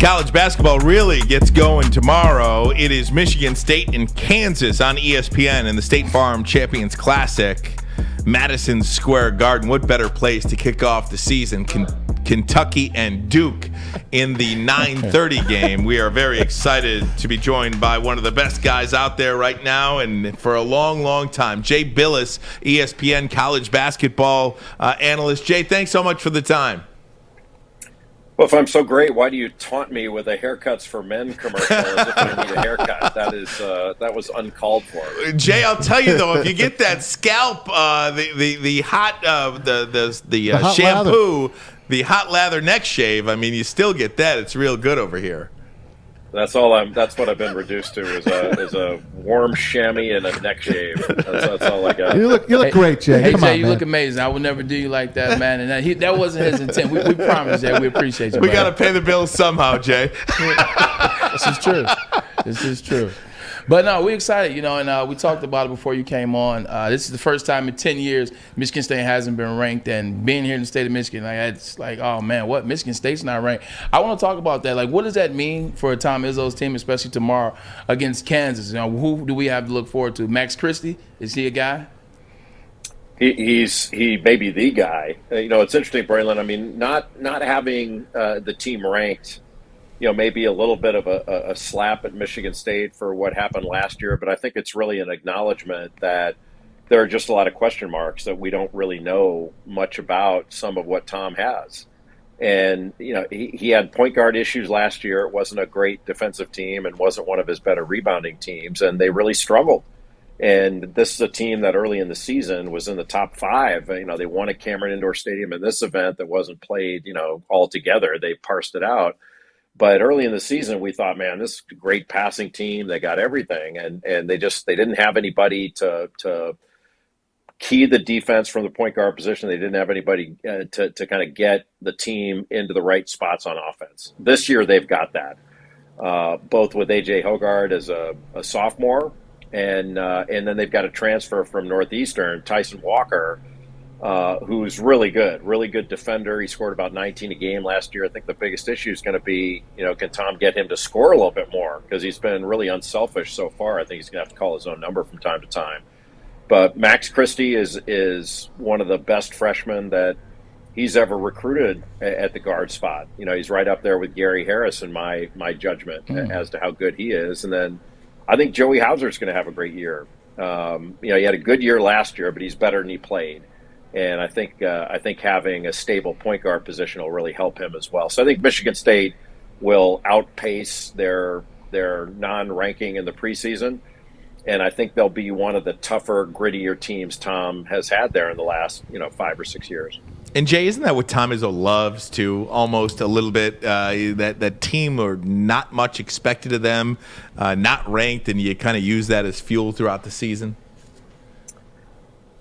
College basketball really gets going tomorrow. It is Michigan State and Kansas on ESPN in the State Farm Champions Classic, Madison Square Garden. What better place to kick off the season? Kentucky and Duke in the 9:30 game. We are very excited to be joined by one of the best guys out there right now and for a long, long time, Jay Bilas, ESPN college basketball analyst. Jay, thanks so much for the time. Well, if I'm so great, why do you taunt me with a haircuts for men commercial as if I need a haircut? That was uncalled for. Jay, I'll tell you though, if you get that scalp, the hot hot shampoo, lather. The hot lather neck shave, I mean, you still get that. It's real good over here. That's what I've been reduced to is a warm chamois and a neck shave. That's all I got. You look great, Jay. Hey, Come Jay, on, you man. look amazing. I would never do you like that, man. And that wasn't his intent. We promise, Jay. We appreciate you. We got to pay the bills somehow, Jay. This is true. But no, we're excited, and we talked about it before you came on. This is the first time in 10 years Michigan State hasn't been ranked, and being here in the state of Michigan, it's like, oh man, what? Michigan State's not ranked. I want to talk about that. Like, what does that mean for Tom Izzo's team, especially tomorrow against Kansas? Who do we have to look forward to? Max Christie? Is he a guy? He may be the guy. It's interesting, Braylon. I mean, not having the team ranked, maybe a little bit of a slap at Michigan State for what happened last year, but I think it's really an acknowledgement that there are just a lot of question marks that we don't really know much about some of what Tom has. And, he had point guard issues last year. It wasn't a great defensive team and wasn't one of his better rebounding teams, and they really struggled. And this is a team that early in the season was in the top 5. They won at Cameron Indoor Stadium in this event that wasn't played, all together. They parsed it out. But early in the season, we thought, man, this is a great passing team. They got everything. And they didn't have anybody to key the defense from the point guard position. They didn't have anybody to kind of get the team into the right spots on offense. This year, they've got that, both with A.J. Hoggard as a sophomore, and then they've got a transfer from Northeastern, Tyson Walker, who's really good defender. He scored about 19 a game last year. I think the biggest issue is going to be, can Tom get him to score a little bit more? Because he's been really unselfish so far. I think he's going to have to call his own number from time to time. But Max Christie is one of the best freshmen that he's ever recruited at the guard spot. He's right up there with Gary Harris in my judgment as to how good he is. And then I think Joey Hauser's going to have a great year. He had a good year last year, but he's better than he played. And I think having a stable point guard position will really help him as well. So I think Michigan State will outpace their non-ranking in the preseason, and I think they'll be one of the tougher, grittier teams Tom has had there in the last 5 or 6 years. And Jay, isn't that what Tom Izzo loves to almost a little bit? That team or not much expected of them, not ranked, and you kind of use that as fuel throughout the season.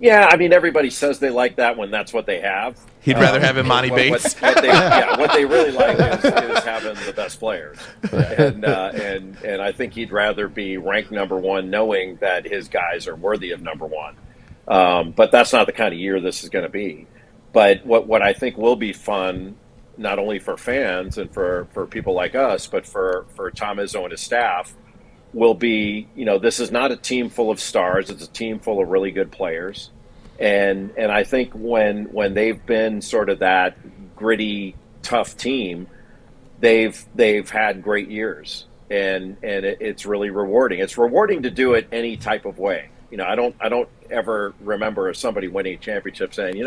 Yeah, I mean, everybody says they like that when that's what they have. He'd rather have Ermanni Bates. What they really like is having the best players. And I think he'd rather be ranked number 1 knowing that his guys are worthy of number 1. But that's not the kind of year this is going to be. But what I think will be fun, not only for fans and for people like us, but for Tom Izzo and his staff, will be, this is not a team full of stars. It's a team full of really good players. And I think when they've been sort of that gritty, tough team, they've had great years. And it's really rewarding. It's rewarding to do it any type of way. I don't ever remember somebody winning a championship saying,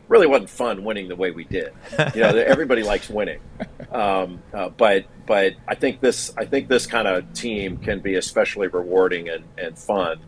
really wasn't fun winning the way we did. Everybody likes winning. But I think this kind of team can be especially rewarding and fun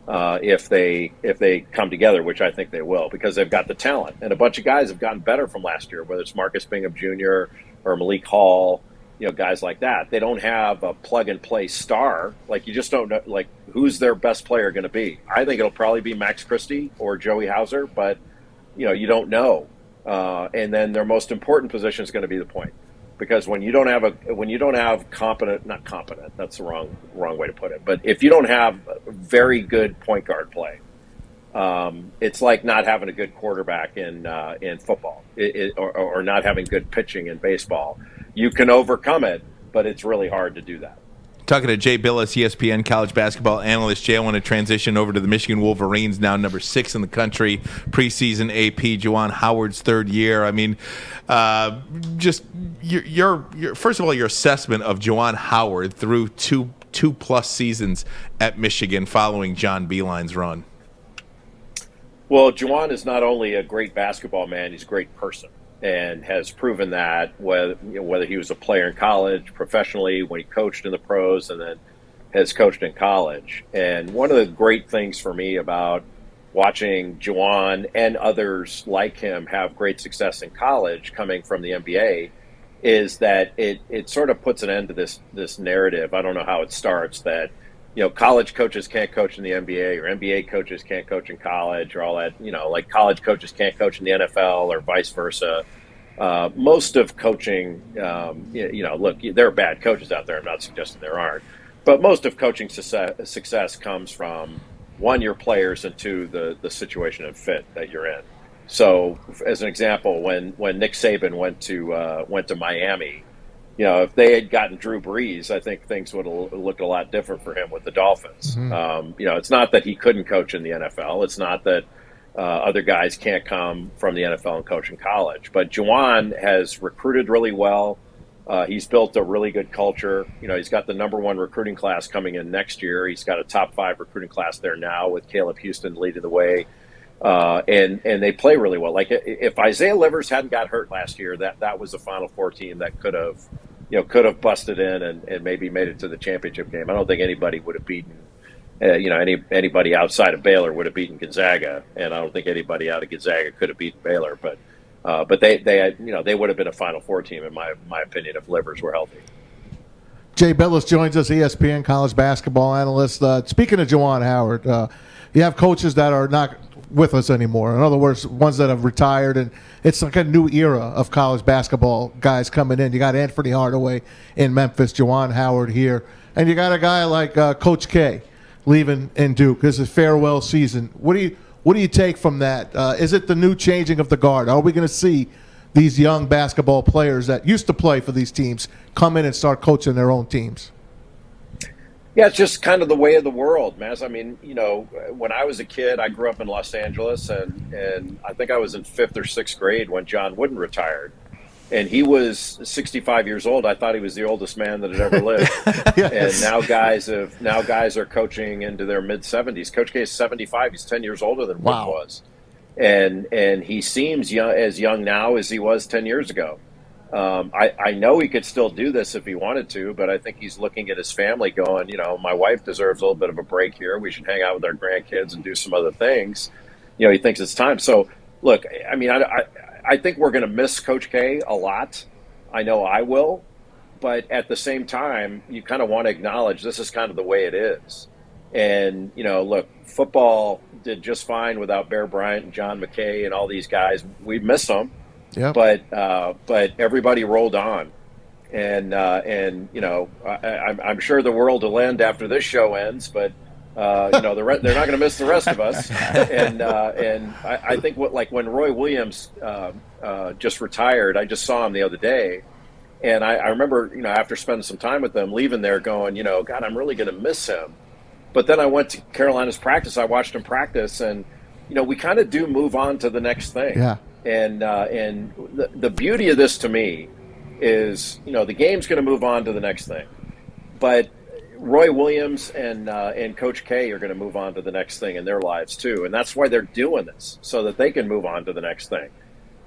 if they come together, which I think they will, because they've got the talent, and a bunch of guys have gotten better from last year, whether it's Marcus Bingham Jr. or Malik Hall, guys like that. They don't have a plug and play star. Like, you just don't know, like, who's their best player going to be. I think it'll probably be Max Christie or Joey Hauser, but you don't know. And then their most important position is going to be the point. Because when you don't have competent, not competent, that's the wrong way to put it. But if you don't have very good point guard play, it's like not having a good quarterback in football, or not having good pitching in baseball. You can overcome it, but it's really hard to do that. Talking to Jay Bilas, ESPN college basketball analyst. Jay, I want to transition over to the Michigan Wolverines, now number 6 in the country, preseason AP, Juwan Howard's third year. I mean, just your first of all, your assessment of Juwan Howard through two plus seasons at Michigan following John Beilein's run. Well, Juwan is not only a great basketball man, he's a great person, and has proven that whether he was a player in college, professionally, when he coached in the pros, and then has coached in college. And one of the great things for me about watching Juwan and others like him have great success in college coming from the NBA is that it sort of puts an end to this narrative. I don't know how it starts, that college coaches can't coach in the NBA, or NBA coaches can't coach in college, or all that, like college coaches can't coach in the NFL or vice versa. Most of coaching, look, there are bad coaches out there. I'm not suggesting there aren't. But most of coaching success comes from, one, your players, and two, the situation and fit that you're in. So, as an example, when Nick Saban went to Miami, if they had gotten Drew Brees, I think things would have looked a lot different for him with the Dolphins. Mm-hmm. It's not that he couldn't coach in the NFL. It's not that other guys can't come from the NFL and coach in college. But Juwan has recruited really well. He's built a really good culture. He's got the number 1 recruiting class coming in next year. He's got a top 5 recruiting class there now with Caleb Houston leading the way. And they play really well. Like, if Isaiah Livers hadn't got hurt last year, that was a Final Four team that could have busted in and maybe made it to the championship game. I don't think anybody would have beaten, anybody outside of Baylor would have beaten Gonzaga, and I don't think anybody out of Gonzaga could have beaten Baylor. But they would have been a Final Four team, in my opinion, if Livers were healthy. Jay Bilas joins us, ESPN college basketball analyst. Speaking of Juwan Howard, you have coaches that are not with us anymore. In other words, ones that have retired, and it's like a new era of college basketball guys coming in. You got Anthony Hardaway in Memphis, Juwan Howard here, and you got a guy like Coach K leaving in Duke. This is farewell season. What do you take from that? Is it the new changing of the guard? Are we going to see these young basketball players that used to play for these teams come in and start coaching their own teams? Yeah, it's just kind of the way of the world, man. I mean, when I was a kid, I grew up in Los Angeles, and I think I was in 5th or 6th grade when John Wooden retired. And he was 65 years old. I thought he was the oldest man that had ever lived. Yes. And now guys are coaching into their mid-70s. Coach K is 75. He's 10 years older than Wooden was. And he seems as young now as he was 10 years ago. I know he could still do this if he wanted to, but I think he's looking at his family going, my wife deserves a little bit of a break here. We should hang out with our grandkids and do some other things. He thinks it's time. So, look, I mean, I think we're going to miss Coach K a lot. I know I will. But at the same time, you kind of want to acknowledge this is kind of the way it is. And, look, football did just fine without Bear Bryant and John McKay and all these guys. We miss them. Yep. But everybody rolled on, and I'm sure the world will end after this show ends. But they're not going to miss the rest of us. And I think when Roy Williams just retired, I just saw him the other day, and I remember after spending some time with them, leaving there going, God, I'm really going to miss him. But then I went to Carolina's practice. I watched him practice, and we kind of do move on to the next thing. Yeah. And the beauty of this to me is, the game's going to move on to the next thing. But Roy Williams and Coach K are going to move on to the next thing in their lives too. And that's why they're doing this, so that they can move on to the next thing.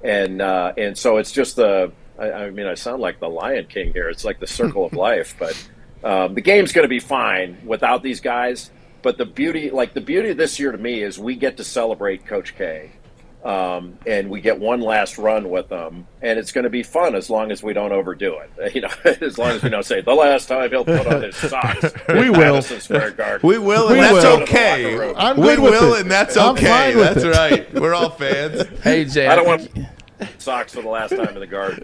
And so it's just I sound like the Lion King here. It's like the circle of life. But the game's going to be fine without these guys. But the beauty of this year to me is we get to celebrate Coach K. And we get one last run with them, and it's going to be fun as long as we don't overdo it. As long as we don't say the last time he'll put on his socks. We will. We will, and that's okay. We will, and that's okay. That's right. We're all fans. Hey, Jay. I don't want socks for the last time in the garden.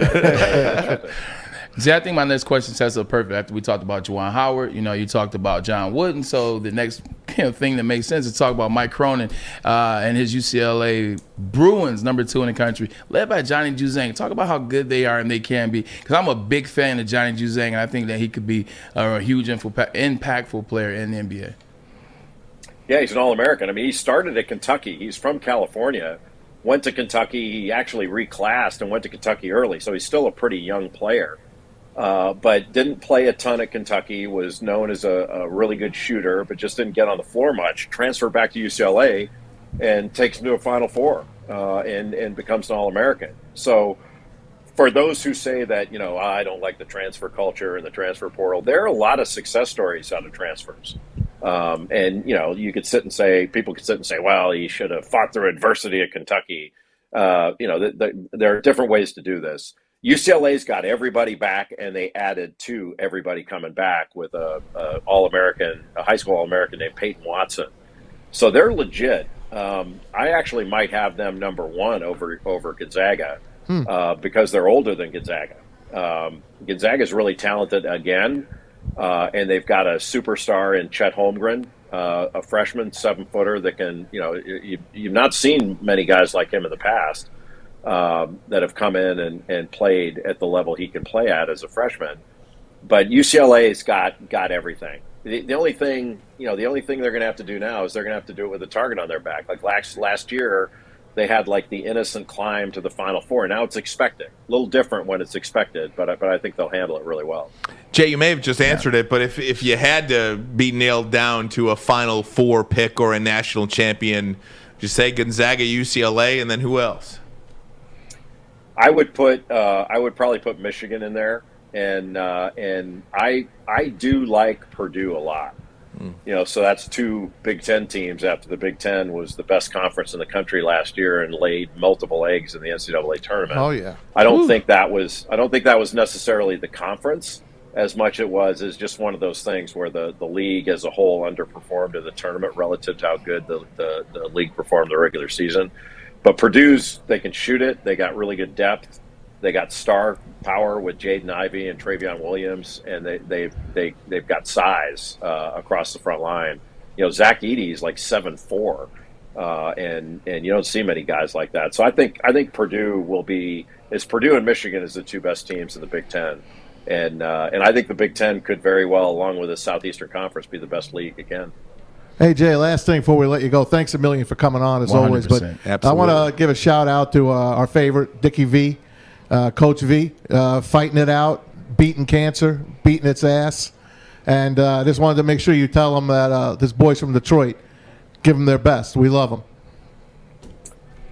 Jay, I think my next question sets up perfect. After we talked about Juwan Howard, you talked about John Wooden. So the next thing that makes sense to talk about Mike Cronin and his UCLA Bruins, number 2 in the country, led by Johnny Juzang. Talk about how good they are and they can be. Because I'm a big fan of Johnny Juzang, and I think that he could be a huge, impactful player in the NBA. Yeah, he's an All-American. I mean, he started at Kentucky. He's from California, went to Kentucky. He actually reclassed and went to Kentucky early, so he's still a pretty young player. But didn't play a ton at Kentucky, was known as a really good shooter, but just didn't get on the floor much. Transferred back to UCLA and takes him to a Final Four and becomes an All-American. So for those who say that, I don't like the transfer culture and the transfer portal, there are a lot of success stories out of transfers. And you could people could sit and say, well, he should have fought through adversity at Kentucky. There are different ways to do this. UCLA's got everybody back, and they added to everybody coming back with a high school All-American named Peyton Watson. So they're legit. I actually might have them number 1 over Gonzaga because they're older than Gonzaga. Gonzaga's really talented again, and they've got a superstar in Chet Holmgren, a freshman 7-footer that can, you've not seen many guys like him in the past. That have come in and played at the level he can play at as a freshman, but UCLA's got everything. The only thing they're going to have to do now is they're going to have to do it with a target on their back. Like last year, they had like the innocent climb to the Final Four. Now it's expected. A little different when it's expected, but I think they'll handle it really well. Jay, you may have just answered it, but if you had to be nailed down to a Final Four pick or a national champion, just say Gonzaga, UCLA, and then who else? I would probably put Michigan in there, and I do like Purdue a lot. So that's 2 Big Ten teams after the Big Ten was the best conference in the country last year and laid multiple eggs in the NCAA tournament. Oh yeah. I don't think that was necessarily the conference as much as just one of those things where the league as a whole underperformed in the tournament relative to how good the league performed the regular season. But Purdue's, they can shoot it. They got really good depth. They got star power with Jaden Ivey and Travion Williams, and they've got size across the front line. Zach Edey's like 7'4", and you don't see many guys like that. So I think Purdue will be Purdue and Michigan is the 2 best teams in the Big Ten, and I think the Big Ten could very well, along with the Southeastern Conference, be the best league again. Hey, Jay, last thing before we let you go. Thanks a million for coming on, as always. But absolutely. I want to give a shout-out to our favorite, Dickie V, Coach V, fighting it out, beating cancer, beating its ass. And I just wanted to make sure you tell them that this boys from Detroit, give them their best. We love them.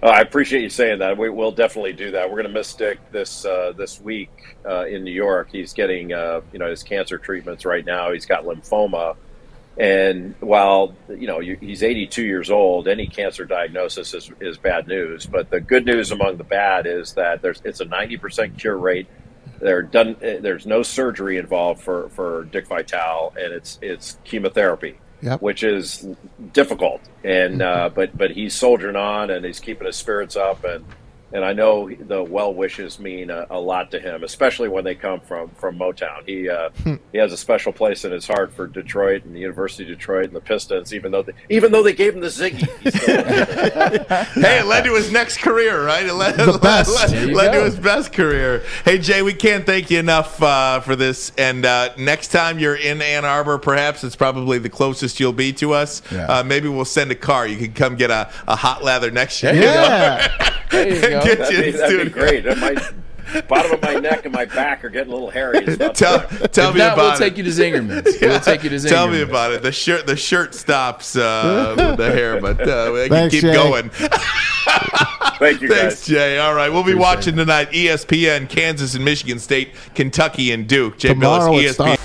I appreciate you saying that. We'll definitely do that. We're going to miss Dick this week in New York. He's getting his cancer treatments right now. He's got lymphoma. And while, he's 82 years old, any cancer diagnosis is bad news. But the good news among the bad is that it's a 90% cure rate. There's no surgery involved for Dick Vitale, and it's chemotherapy, which is difficult. And but he's soldiering on, and he's keeping his spirits up. And I know the well wishes mean a lot to him, especially when they come from Motown. He has a special place in his heart for Detroit and the University of Detroit and the Pistons, even though they gave him the Ziggy. Hey, it led to his next career, right? It led to his best career. Hey, Jay, we can't thank you enough for this. And next time you're in Ann Arbor, perhaps it's probably the closest you'll be to us. Yeah. Maybe we'll send a car. You can come get a hot lather next year. Yeah. There you go. That'd be great. My bottom of my neck and my back are getting a little hairy. Tell me about it. We'll take you to Zingerman's. We'll take you to Zingerman's. Tell me about it. The shirt stops the hair, but I can keep Jay. going. Thank you, guys. Thanks, Jay. All right, we'll be watching tonight ESPN, Kansas and Michigan State, Kentucky and Duke. Jay Tomorrow Bilas, it ESPN. starts.